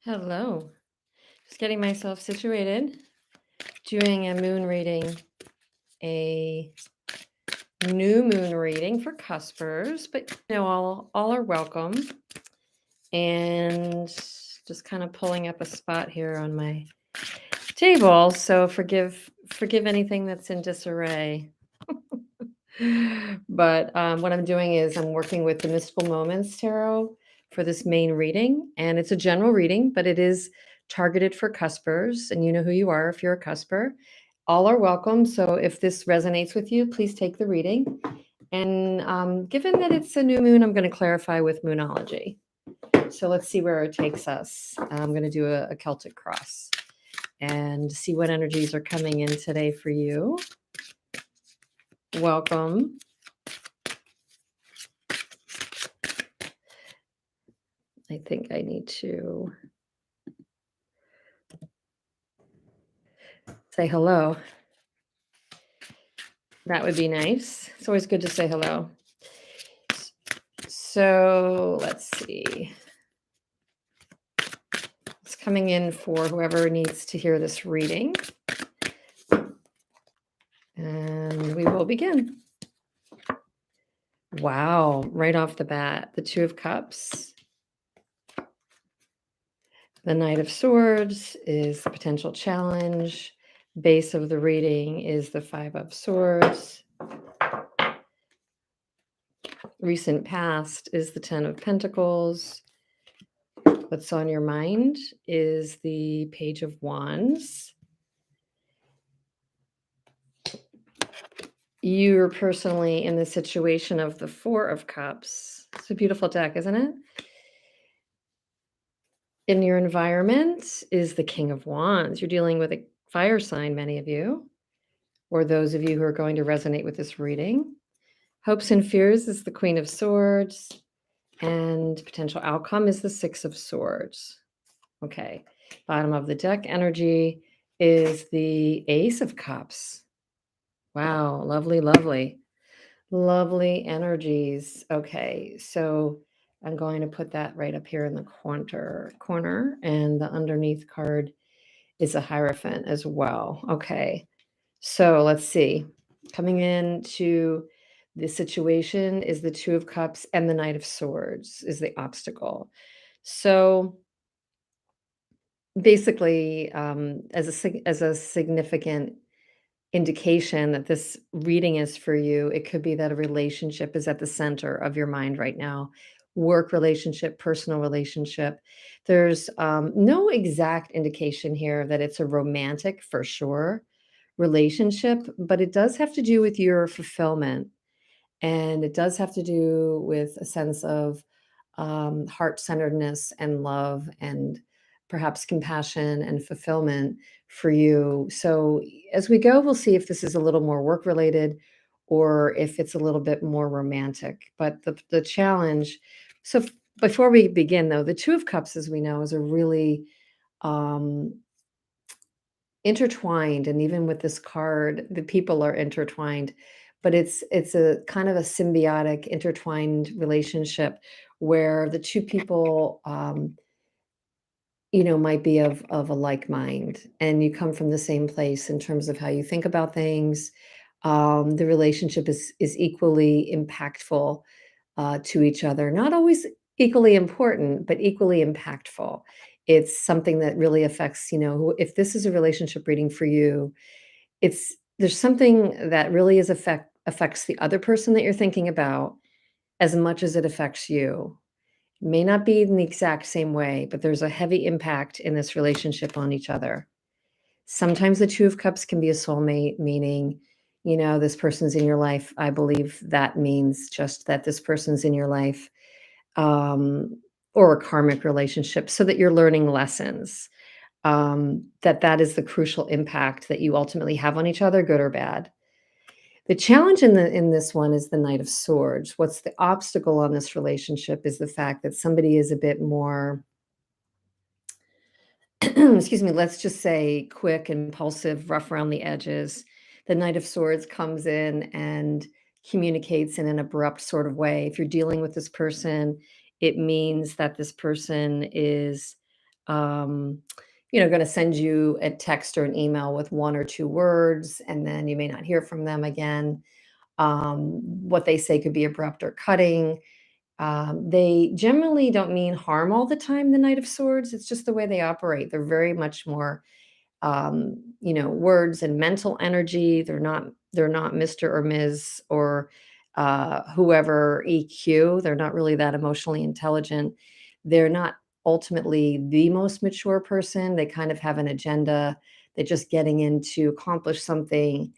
Hello. Just getting myself situated, doing a moon reading, a new moon reading for cuspers, but all are welcome. And just kind of pulling up a spot here on my table. So forgive anything that's in disarray. But what I'm doing is I'm working with the Mystical Moments Tarot for this main reading. And it's a general reading, but it is targeted for cuspers. And you know who you are if you're a cusper. All are welcome. So if this resonates with you, please take the reading. And given that it's a new moon, I'm going to clarify with moonology. So let's see where it takes us. I'm going to do a Celtic cross and see what energies are coming in today for you. Welcome. I think I need to say hello. That would be nice. It's always good to say hello. So let's see. It's coming in for whoever needs to hear this reading. And we will begin. Wow, right off the bat, the Two of Cups. The Knight of Swords is the potential challenge. Base of the reading is the Five of Swords. Recent past is the Ten of Pentacles. What's on your mind is the Page of Wands. You're personally in the situation of the Four of Cups. It's a beautiful deck, isn't it? In your environment is the King of Wands. You're dealing with a fire sign, many of you, or those of you who are going to resonate with this reading. Hopes and fears is the Queen of Swords, and potential outcome is the Six of Swords. Okay, bottom of the deck energy is the Ace of Cups. Wow, lovely, lovely, lovely energies. Okay, so I'm going to put that right up here in the corner, and the underneath card is a Hierophant as well. Okay, so let's see. Coming into the situation is the Two of Cups, and the Knight of Swords is the obstacle. So basically, as a significant indication that this reading is for you, it could be that a relationship is at the center of your mind right now. Work relationship, personal relationship. There's no exact indication here that it's a romantic, for sure, relationship, but it does have to do with your fulfillment. And it does have to do with a sense of heart-centeredness and love and perhaps compassion and fulfillment for you. So as we go, we'll see if this is a little more work-related or if it's a little bit more romantic. But the challenge, so before we begin, though, the Two of Cups, as we know, is a really um, intertwined, and even with this card, the people are intertwined, but it's a kind of a symbiotic, intertwined relationship where the two people, might be of a like mind, and you come from the same place in terms of how you think about things. The relationship is equally impactful to each other. Not always equally important, but equally impactful. It's something that really affects, if this is a relationship reading for you, there's something that really affects the other person that you're thinking about as much as it affects you. It may not be in the exact same way, but there's a heavy impact in this relationship on each other. Sometimes the Two of Cups can be a soulmate, meaning, this person's in your life. I believe that means just that this person's in your life, um, or a karmic relationship, so that you're learning lessons. That is the crucial impact that you ultimately have on each other, good or bad. The challenge in this one is the Knight of Swords. What's the obstacle on this relationship is the fact that somebody is a bit more, excuse me, let's just say quick, impulsive, rough around the edges. The Knight of Swords comes in and communicates in an abrupt sort of way. If you're dealing with this person, it means that this person is um, going to send you a text or an email with one or two words, and then you may not hear from them again. What they say could be abrupt or cutting. They generally don't mean harm all the time, the Knight of Swords. It's just the way they operate. They're very much more words and mental energy. They're not Mr. or Ms. or whoever EQ. They're not really that emotionally intelligent. They're not ultimately the most mature person. They kind of have an agenda. They're just getting in to accomplish something.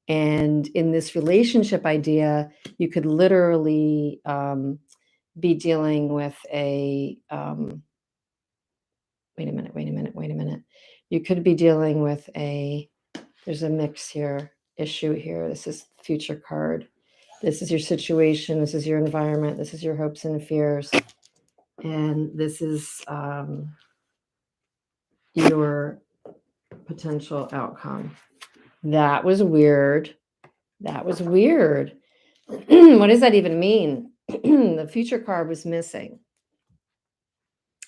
And in this relationship idea, you could literally be dealing with a wait a minute. You could be dealing with there's a mix here, issue here. This is the future card. This is your situation. This is your environment. This is your hopes and fears. And this is your potential outcome. That was weird. That was weird. What does that even mean? The future card was missing.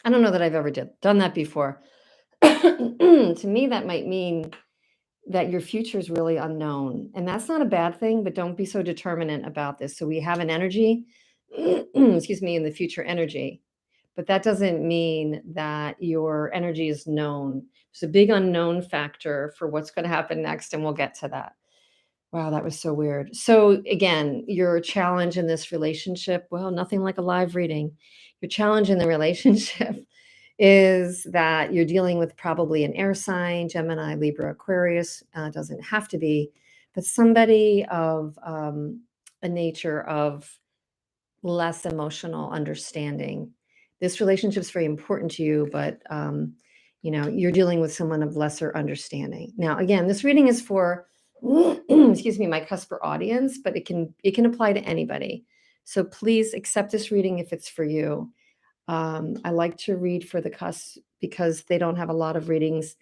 I don't know that I've ever done that before. To me, that might mean that your future is really unknown. And that's not a bad thing, but don't be so determinant about this. So we have an energy, excuse me, in the future energy, but that doesn't mean that your energy is known. It's a big unknown factor for what's going to happen next, and we'll get to that. Wow, that was so weird. So again, your challenge in this relationship, well, nothing like a live reading. Your challenge in the relationship is that you're dealing with probably an air sign, Gemini, Libra, Aquarius. Doesn't have to be, but somebody of a nature of less emotional understanding. This relationship is very important to you, but you're dealing with someone of lesser understanding. Now, again, this reading is for excuse me, my cusper audience, but it can apply to anybody. So please accept this reading if it's for you. I like to read for the cusp because they don't have a lot of readings,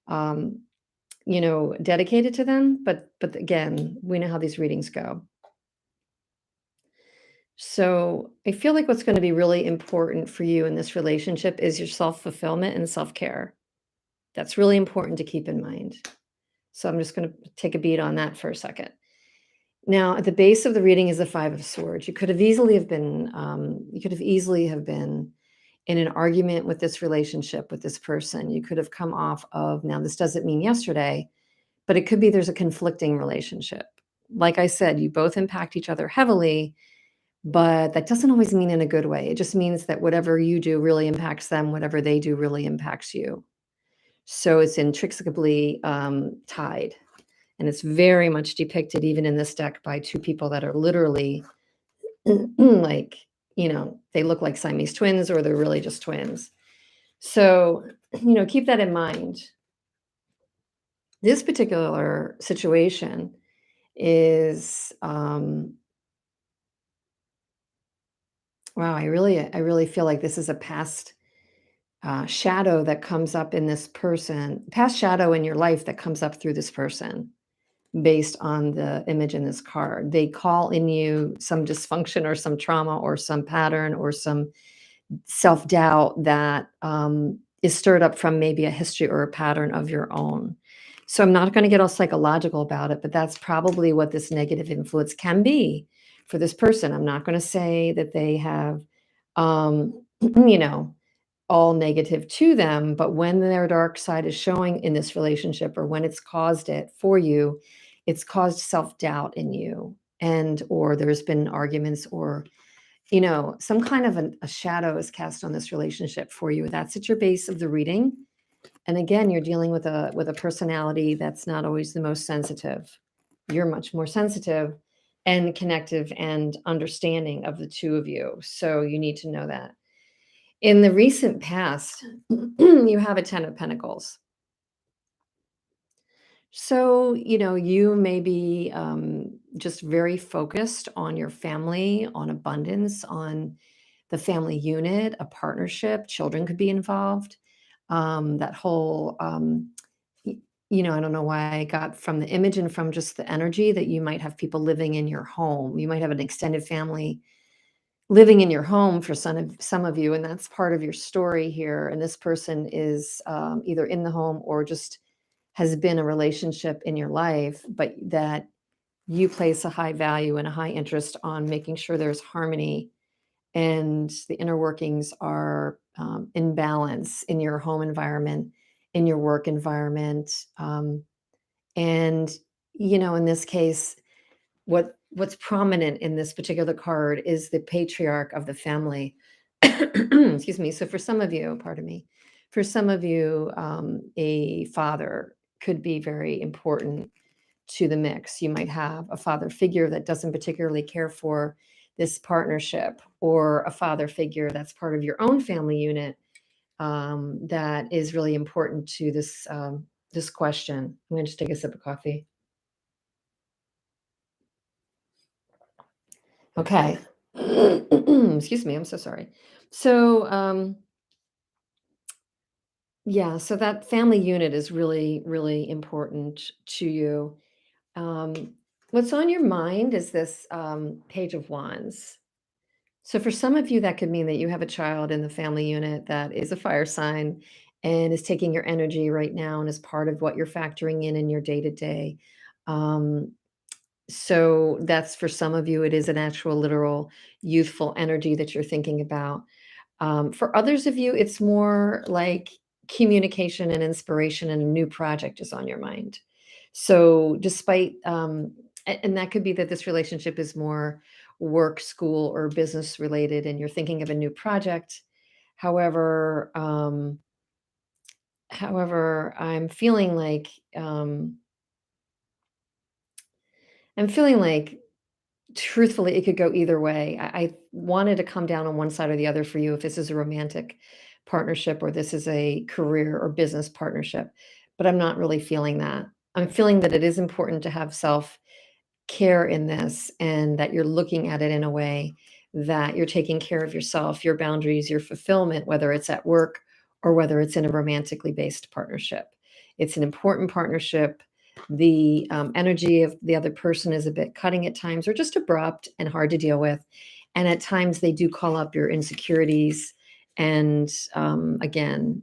um, dedicated to them. But again, we know how these readings go. So I feel like what's going to be really important for you in this relationship is your self-fulfillment and self-care. That's really important to keep in mind. So I'm just going to take a beat on that for a second. Now, at the base of the reading is the Five of Swords. You could have easily have been in an argument with this relationship with this person. You could have come off of, now this doesn't mean yesterday, but it could be there's a conflicting relationship. Like I said, you both impact each other heavily, but that doesn't always mean in a good way. It just means that whatever you do really impacts them, whatever they do really impacts you. So it's inextricably tied. And it's very much depicted even in this deck by two people that are literally like, they look like Siamese twins or they're really just twins. So, keep that in mind. This particular situation is, wow, I really feel like this is a past shadow that comes up in this person, past shadow in your life that comes up through this person based on the image in this card. They call in you some dysfunction or some trauma or some pattern or some self-doubt that is stirred up from maybe a history or a pattern of your own. So I'm not going to get all psychological about it, but that's probably what this negative influence can be for this person. I'm not going to say that they have, you know, all negative to them, but when their dark side is showing in this relationship or when it's caused it for you, it's caused self-doubt in you, and or there's been arguments or some kind of a shadow is cast on this relationship for you. That's at your base of the reading. And again, you're dealing with a personality that's not always the most sensitive. You're much more sensitive and connective and understanding of the two of you. So you need to know that. In the recent past, you have a 10 of Pentacles. So, you may be just very focused on your family, on abundance, on the family unit, a partnership. Children could be involved. That whole, I don't know why I got from the image and from just the energy that you might have people living in your home. You might have an extended family living in your home for some of you, and that's part of your story here. And this person is either in the home or just has been a relationship in your life, but that you place a high value and a high interest on making sure there's harmony and the inner workings are in balance in your home environment, in your work environment. And, in this case, what's prominent in this particular card is the patriarch of the family. Excuse me. So for some of you, pardon me, for some of you, a father could be very important to the mix. You might have a father figure that doesn't particularly care for this partnership, or a father figure that's part of your own family unit, that is really important to this question. I'm going to just take a sip of coffee. Okay. Excuse me. I'm so sorry. So, yeah, so that family unit is really, really important to you. Um, what's on your mind is this Page of Wands. So for some of you, that could mean that you have a child in the family unit that is a fire sign and is taking your energy right now and is part of what you're factoring in your day to day. So that's for some of you, it is an actual literal youthful energy that you're thinking about. For others of you, it's more like communication and inspiration, and a new project is on your mind. So, despite, and that could be that this relationship is more work, school, or business related, and you're thinking of a new project. However, however, um, I'm feeling like truthfully, it could go either way. I wanted to come down on one side or the other for you if this is a romantic partnership or this is a career or business partnership, but I'm not really feeling that. I'm feeling that it is important to have self care in this, and that you're looking at it in a way that you're taking care of yourself, your boundaries, your fulfillment, whether it's at work or whether it's in a romantically based partnership. It's an important partnership. The energy of the other person is a bit cutting at times, or just abrupt and hard to deal with. And at times they do call up your insecurities and, again,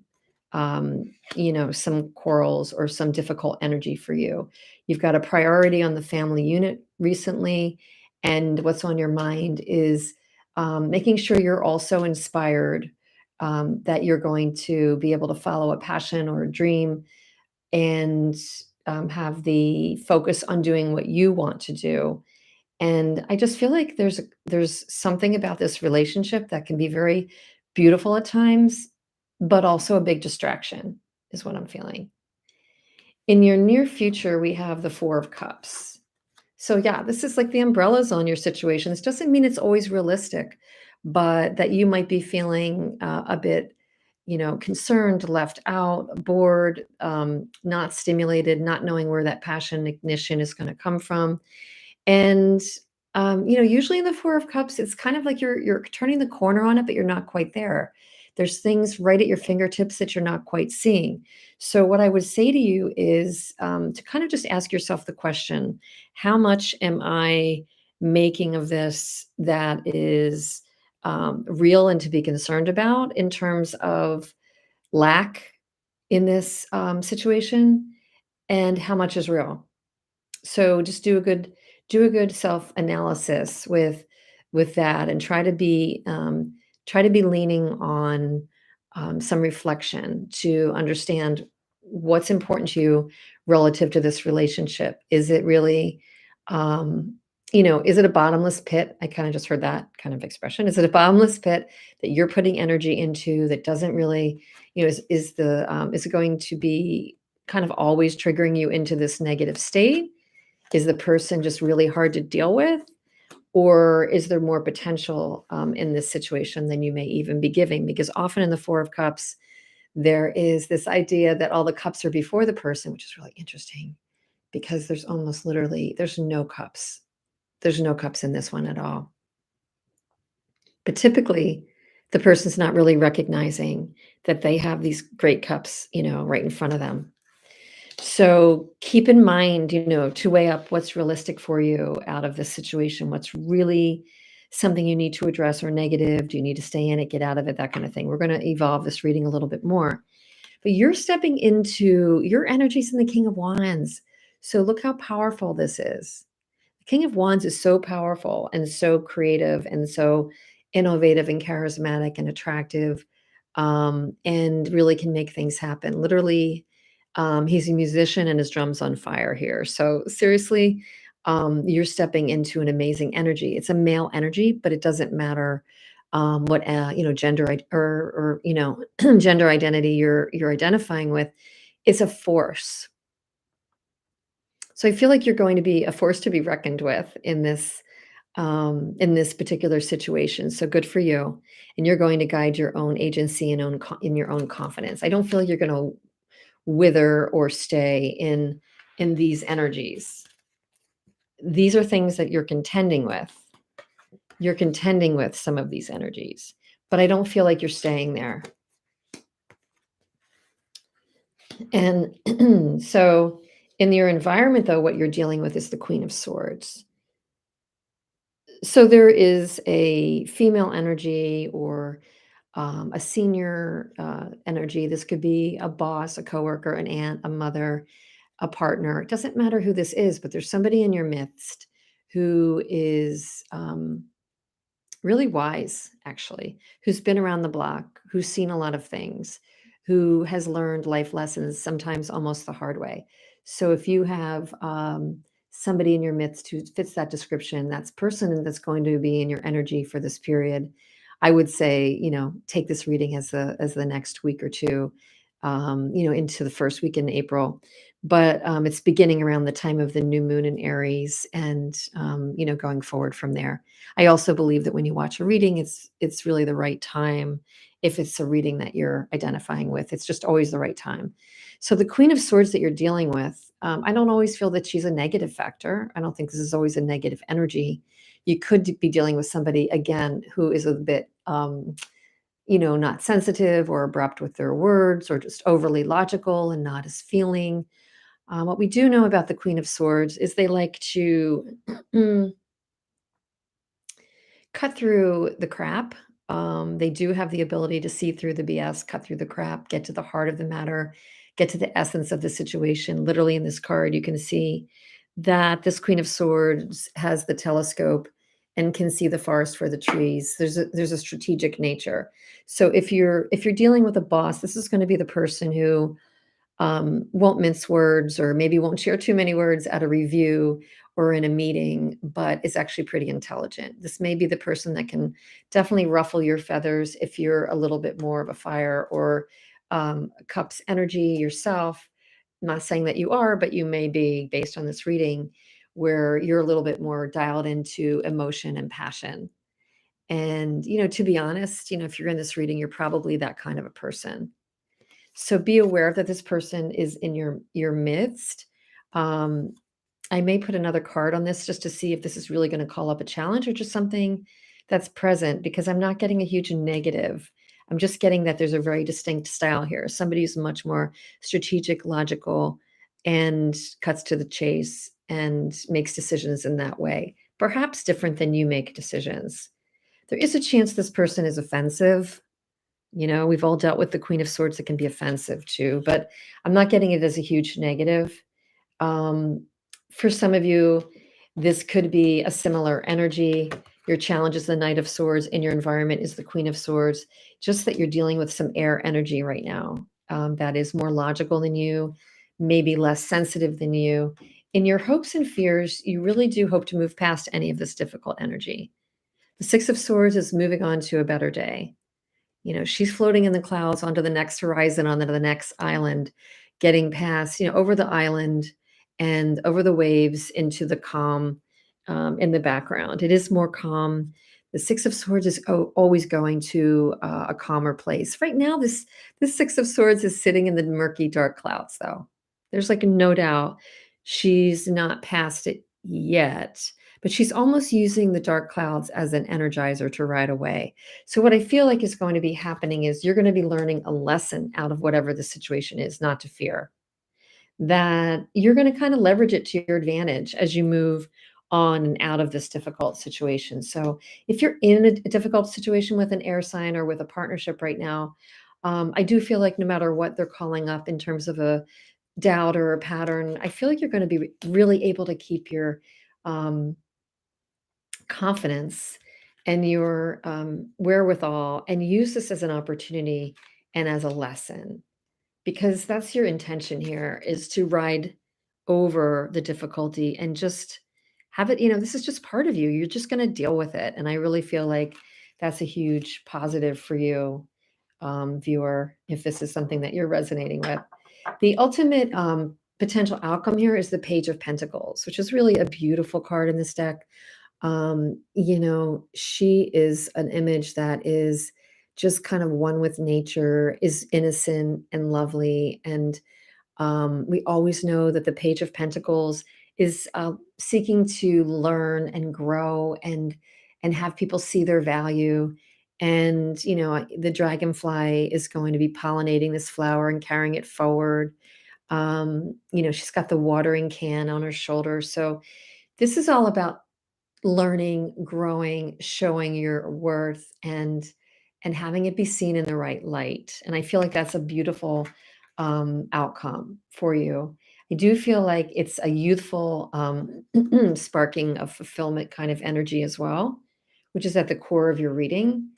some quarrels or some difficult energy for you. You've got a priority on the family unit recently, and what's on your mind is making sure you're also inspired, that you're going to be able to follow a passion or a dream, and have the focus on doing what you want to do. And I just feel like there's something about this relationship that can be very beautiful at times, but also a big distraction, is what I'm feeling. In your near future, we have the Four of Cups. So yeah, this is like the umbrellas on your situations. Doesn't mean it's always realistic, but that you might be feeling a bit, concerned, left out, bored, not stimulated, not knowing where that passion ignition is going to come from. And usually in the Four of Cups, it's kind of like you're turning the corner on it, but you're not quite there. There's things right at your fingertips that you're not quite seeing. So what I would say to you is, to kind of just ask yourself the question: how much am I making of this that is real and to be concerned about in terms of lack in this situation, and how much is real? So just do a good self-analysis with that, and try to be leaning on some reflection to understand what's important to you relative to this relationship. Is it really, is it a bottomless pit? I kind of just heard that kind of expression. Is it a bottomless pit that you're putting energy into that doesn't really, is it going to be kind of always triggering you into this negative state? Is the person just really hard to deal with? Or is there more potential in this situation than you may even be giving? Because often in the Four of Cups, there is this idea that all the cups are before the person, which is really interesting, because there's almost literally, there's no cups. There's no cups in this one at all. But typically, the person's not really recognizing that they have these great cups, right in front of them. So keep in mind, to weigh up what's realistic for you out of this situation, what's really something you need to address or negative? Do you need to stay in it, get out of it, that kind of thing? We're going to evolve this reading a little bit more. But you're stepping into your energies in the King of Wands. So look how powerful this is. The King of Wands is so powerful and so creative and so innovative and charismatic and attractive, and really can make things happen. Literally, he's a musician and his drum's on fire here. So seriously, you're stepping into an amazing energy. It's a male energy, but it doesn't matter what gender or gender identity you're identifying with. It's a force. So I feel like you're going to be a force to be reckoned with in this particular situation. So good for you, and you're going to guide your own agency and in your own confidence. I don't feel like you're going to wither or stay in these energies. These are things that you're contending with. You're contending with some of these energies, but I don't feel like you're staying there. And so in your environment, though, what you're dealing with is the Queen of Swords. So there is a female energy or a senior energy. This could be a boss, a coworker, an aunt, a mother, a partner. It doesn't matter who this is, but there's somebody in your midst who is really wise, actually, who's been around the block, who's seen a lot of things, who has learned life lessons, sometimes almost the hard way. So if you have somebody in your midst who fits that description, that's person that's going to be in your energy for this period, I would say, take this reading as the next week or two, into the first week in April. But it's beginning around the time of the new moon in Aries, and going forward from there. I also believe that when you watch a reading, it's really the right time. If it's a reading that you're identifying with, it's just always the right time. So the Queen of Swords that you're dealing with, I don't always feel that she's a negative factor. I don't think this is always a negative energy. You could be dealing with somebody again who is a bit, not sensitive or abrupt with their words, or just overly logical and not as feeling. What we do know about the Queen of Swords is they like to cut through the crap. They do have the ability to see through the BS, cut through the crap, get to the heart of the matter, get to the essence of the situation. Literally, in this card, you can see that this Queen of Swords has the telescope and can see the forest for the trees. There's a strategic nature. So if you're dealing with a boss, this is going to be the person who won't mince words, or maybe won't share too many words at a review or in a meeting, but is actually pretty intelligent. This may be the person that can definitely ruffle your feathers if you're a little bit more of a fire or cups energy yourself. I'm not saying that you are, but you may be, based on this reading, where you're a little bit more dialed into emotion and passion. And, to be honest, if you're in this reading, you're probably that kind of a person. So be aware that this person is in your midst. Um, I may put another card on this just to see if this is really going to call up a challenge or just something that's present, because I'm not getting a huge negative. I'm just getting that there's a very distinct style here. Somebody who's much more strategic, logical, and cuts to the chase and makes decisions in that way. Perhaps different than you make decisions. There is a chance this person is offensive. We've all dealt with the Queen of Swords that can be offensive too, but I'm not getting it as a huge negative. Um, for some of you, this could be a similar energy. Your challenge is the Knight of Swords, and your environment is the Queen of Swords. Just that you're dealing with some air energy right now, that is more logical than you, maybe less sensitive than you. In your hopes and fears, you really do hope to move past any of this difficult energy. The Six of Swords is moving on to a better day. She's floating in the clouds onto the next horizon, onto the next island, getting past, over the island and over the waves into the calm in the background. It is more calm. The Six of Swords is always going to a calmer place. Right now, this Six of Swords is sitting in the murky, dark clouds, though. There's like no doubt she's not past it yet, but she's almost using the dark clouds as an energizer to ride away. So what I feel like is going to be happening is you're going to be learning a lesson out of whatever the situation is, not to fear. That you're going to kind of leverage it to your advantage as you move on and out of this difficult situation. So if you're in a difficult situation with an air sign or with a partnership right now, I do feel like no matter what they're calling up in terms of a doubt or a pattern, I feel like you're going to be really able to keep your um, confidence and your wherewithal and use this as an opportunity and as a lesson, because that's your intention here, is to ride over the difficulty and just have it, this is just part of you. You're just going to deal with it. And I really feel like that's a huge positive for you, viewer, if this is something that you're resonating with. The ultimate potential outcome here is the Page of Pentacles, which is really a beautiful card in this deck. She is an image that is just kind of one with nature, is innocent and lovely. And we always know that the Page of Pentacles is seeking to learn and grow and have people see their value. And the dragonfly is going to be pollinating this flower and carrying it forward. She's got the watering can on her shoulder. So this is all about learning, growing, showing your worth, and having it be seen in the right light. And I feel like that's a beautiful outcome for you. I do feel like it's a youthful sparking of fulfillment kind of energy as well, which is at the core of your reading.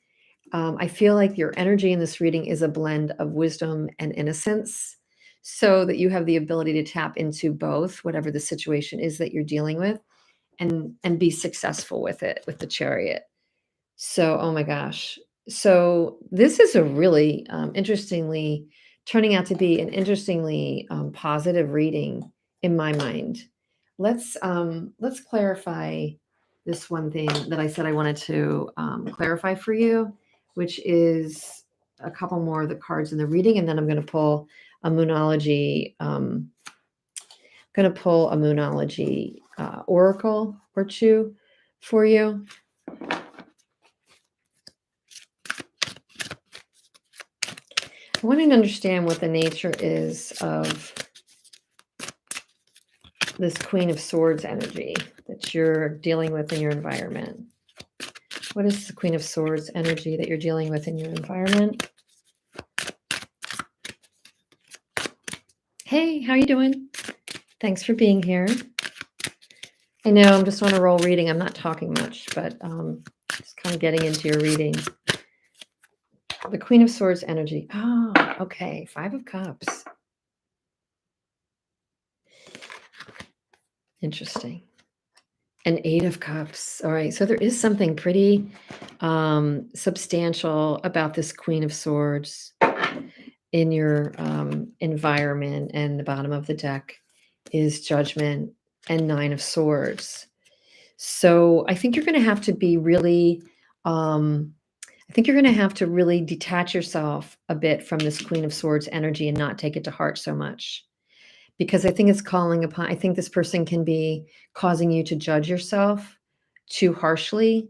I feel like your energy in this reading is a blend of wisdom and innocence, so that you have the ability to tap into both, whatever the situation is that you're dealing with, and be successful with it, with the Chariot. So, oh my gosh. So this is a really interestingly turning out to be an interestingly positive reading in my mind. Let's clarify this one thing that I said I wanted to clarify for you, which is a couple more of the cards in the reading, and then I'm going to pull a moonology. Going to pull a moonology oracle or two for you. I want to understand what the nature is of this Queen of Swords energy that you're dealing with in your environment. What is the Queen of Swords energy that you're dealing with in your environment? Hey, how you doing? Thanks for being here. I know I'm just on a roll reading. I'm not talking much, but just kind of getting into your reading. The Queen of Swords energy. Oh, okay. 5 of Cups. Interesting. An 8 of Cups. All right. So there is something pretty substantial about this Queen of Swords in your environment. And the bottom of the deck is Judgment and 9 of Swords. So I think you're going to have to be really, I think you're going to have to really detach yourself a bit from this Queen of Swords energy and not take it to heart so much. Because I think it's calling upon, I think this person can be causing you to judge yourself too harshly.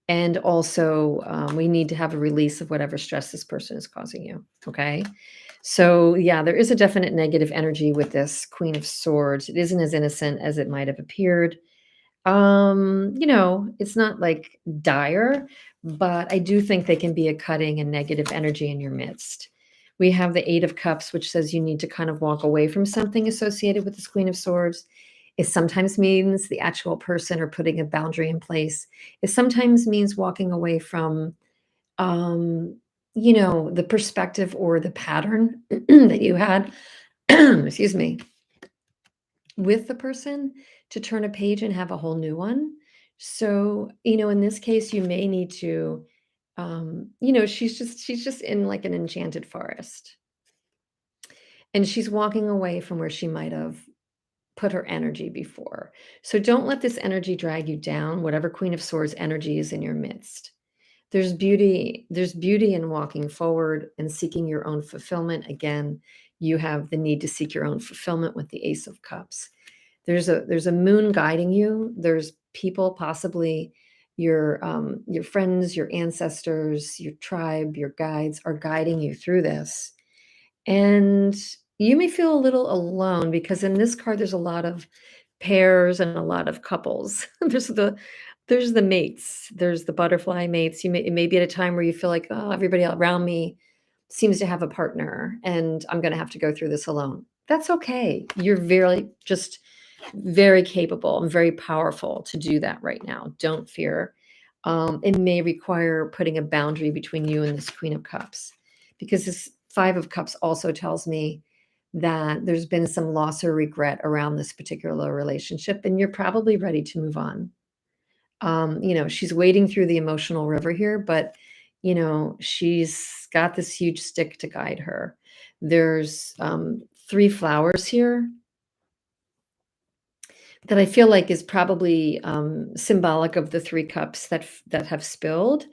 And also, we need to have a release of whatever stress this person is causing you. Okay. So, yeah, there is a definite negative energy with this Queen of Swords. It isn't as innocent as it might have appeared. It's not like dire, but I do think they can be a cutting and negative energy in your midst. We have the 8 of Cups, which says you need to kind of walk away from something associated with this Queen of Swords. It sometimes means the actual person or putting a boundary in place. It sometimes means walking away from, the perspective or the pattern that you had, excuse me, with the person, to turn a page and have a whole new one. So, in this case, you may need to, she's just in like an enchanted forest, and she's walking away from where she might have put her energy before. So don't let this energy drag you down, whatever Queen of Swords energy is in your midst. There's beauty in walking forward and seeking your own fulfillment. Again, you have the need to seek your own fulfillment with the Ace of Cups. There's a moon guiding you. There's people, possibly your friends, your ancestors, your tribe, your guides, are guiding you through this. And you may feel a little alone, because in this card there's a lot of pairs and a lot of couples. There's the mates, there's the butterfly mates. It may be at a time where you feel like, "Oh, everybody around me seems to have a partner, and I'm gonna have to go through this alone." That's okay. You're very just very capable and very powerful to do that right now. Don't fear. It may require putting a boundary between you and this Queen of Cups, because this Five of Cups also tells me that there's been some loss or regret around this particular relationship, and you're probably ready to move on. She's wading through the emotional river here, but she's got this huge stick to guide her. There's three flowers here that I feel like is probably symbolic of the three cups that have spilled,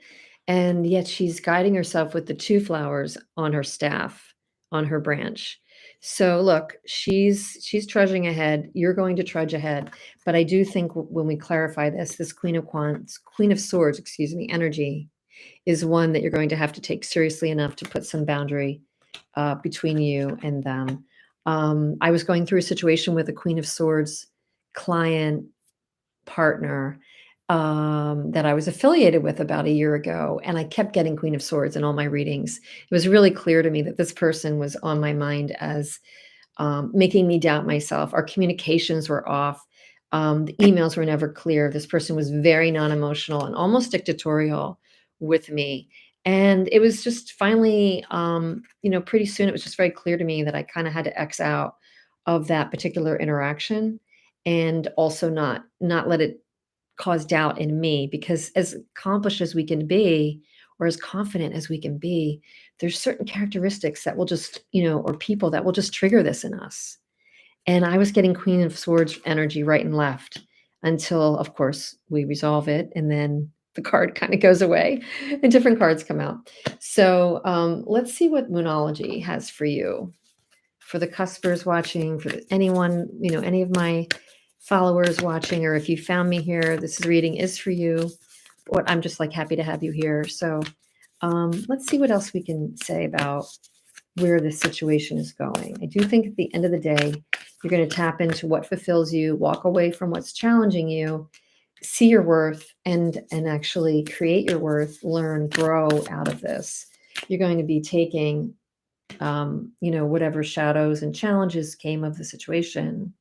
and yet she's guiding herself with the two flowers on her staff, on her branch. So look, she's trudging ahead. You're going to trudge ahead, but I do think when we clarify this Queen of Swords, excuse me, energy is one that you're going to have to take seriously enough to put some boundary between you and them. I was going through a situation with a Queen of Swords client partner that I was affiliated with about a year ago, and I kept getting Queen of Swords in all my readings. It was really clear to me that this person was on my mind as making me doubt myself. Our communications were off. The emails were never clear. This person was very non emotional and almost dictatorial with me. And it was just finally, pretty soon it was just very clear to me that I kind of had to X out of that particular interaction and also not let it cause doubt in me, because as accomplished as we can be or as confident as we can be, there's certain characteristics that will just, or people that will just trigger this in us. And I was getting Queen of Swords energy right and left until, of course, we resolve it. And then the card kind of goes away and different cards come out. So let's see what Moonology has for you, for the cuspers watching, for anyone, any of my followers watching, or if you found me here, this reading is for you. What I'm just like happy to have you here. So let's see what else we can say about where this situation is going. I do think at the end of the day, you're going to tap into what fulfills you, walk away from what's challenging you, see your worth, and actually create your worth, learn, grow out of this. You're going to be taking, whatever shadows and challenges came of the situation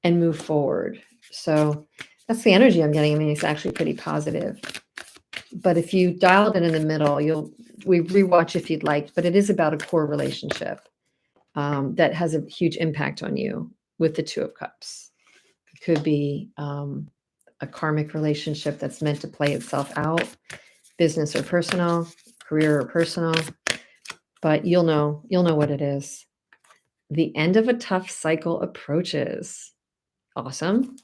and move forward. So that's the energy I'm getting. I mean, it's actually pretty positive. But if you dialed it in the middle, we rewatch if you'd like, but it is about a core relationship that has a huge impact on you with the Two of Cups. It could be a karmic relationship that's meant to play itself out, business or personal, career or personal, but you'll know what it is. The end of a tough cycle approaches. Awesome.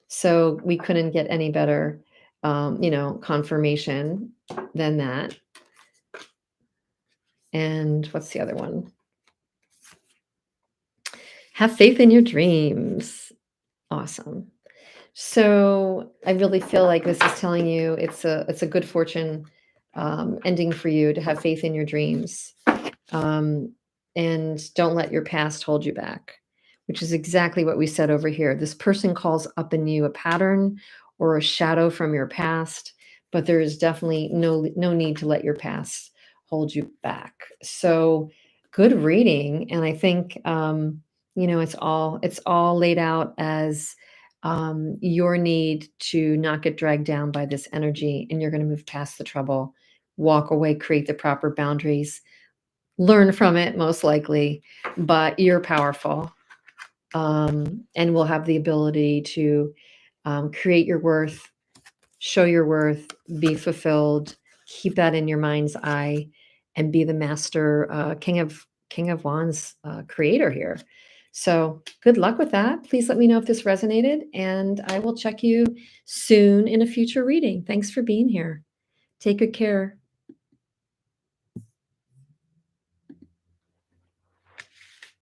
So we couldn't get any better, confirmation than that. And what's the other one? Have faith in your dreams. Awesome. So I really feel like this is telling you it's a good fortune ending for you to have faith in your dreams. And don't let your past hold you back, which is exactly what we said over here. This person calls up in you a pattern or a shadow from your past, but there is definitely no need to let your past hold you back. So good reading, and I think it's all laid out as your need to not get dragged down by this energy, and you're going to move past the trouble, walk away, create the proper boundaries, learn from it most likely, but you're powerful, and will have the ability to create your worth, show your worth, be fulfilled, keep that in your mind's eye, and be the master King of Wands creator here. So good luck with that. Please let me know if this resonated, and I will check you soon in a future reading. Thanks for being here. Take good care.